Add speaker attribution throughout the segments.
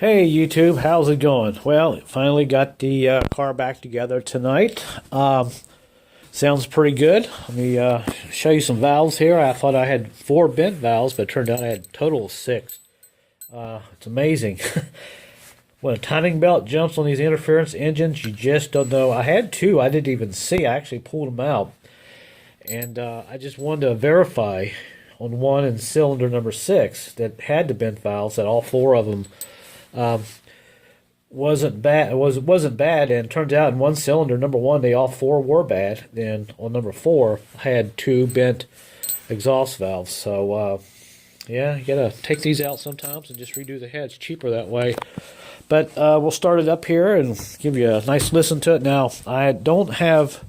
Speaker 1: Hey YouTube, how's it going? Well, finally got the car back together tonight. Sounds pretty good. Let me show you some valves here. I thought I had 4 bent valves, but it turned out I had a total of 6. It's amazing. When a timing belt jumps on these interference engines, you just don't know. I had 2 I didn't even see. I actually pulled them out. And I just wanted to verify on one in cylinder number 6 that had the bent valves, that all 4 of them wasn't bad. Wasn't bad, and it turns out in one cylinder, number 1, they all 4 were bad. Then on number 4, I had 2 bent exhaust valves. So yeah, you gotta take these out sometimes and just redo the heads. Cheaper that way. But we'll start it up here and give you a nice listen to it. Now, I don't have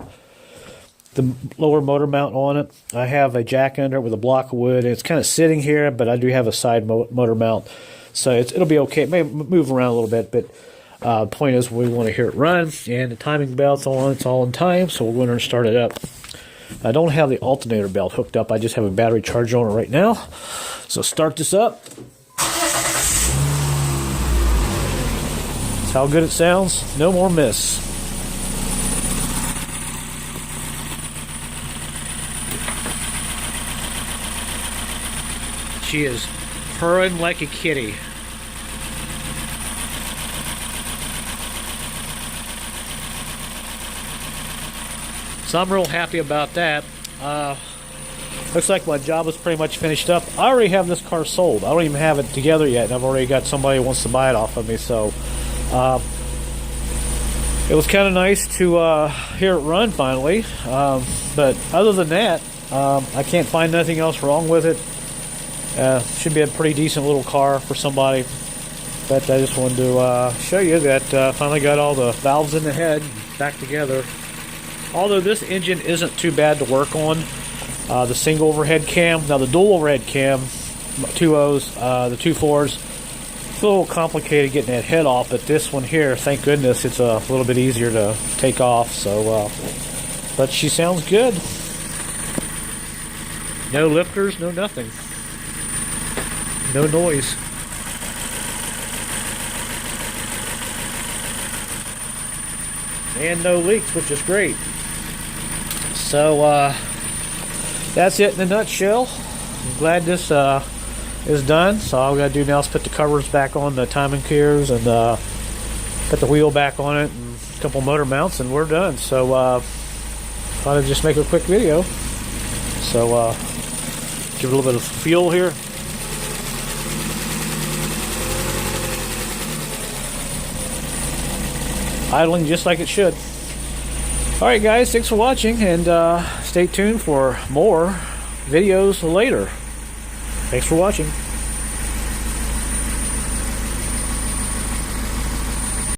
Speaker 1: the lower motor mount on it. I have a jack under it with a block of wood. It's kind of sitting here, but I do have a side motor mount. So it'll be okay. It may move around a little bit, but the point is we want to hear it run, and the timing belt's on. It's all in time, so we'll go in there and start it up. I don't have the alternator belt hooked up. I just have a battery charger on it right now. So start this up. That's how good it sounds. No more miss. She is purring like a kitty. So I'm real happy about that. Looks like my job is pretty much finished up. I already have this car sold. I don't even have it together yet, and I've already got somebody who wants to buy it off of me. So it was kind of nice to hear it run finally. But other than that, I can't find nothing else wrong with it. Should be a pretty decent little car for somebody, but I just wanted to show you that finally got all the valves in the head back together. Although this engine isn't too bad to work on, the single overhead cam. Now the dual overhead cam, 2.O's, the 2.4's, it's a little complicated getting that head off, but this one here, thank goodness, it's a little bit easier to take off. So, but she sounds good. No lifters, no nothing. No noise. And no leaks, which is great. So that's it in a nutshell. I'm glad this is done. So all we gotta do now is put the covers back on the timing gears and put the wheel back on it and a couple motor mounts, and we're done. So thought I'd just make a quick video. So give it a little bit of feel here. Idling just like it should. Alright guys, thanks for watching, and stay tuned for more videos later. Thanks for watching.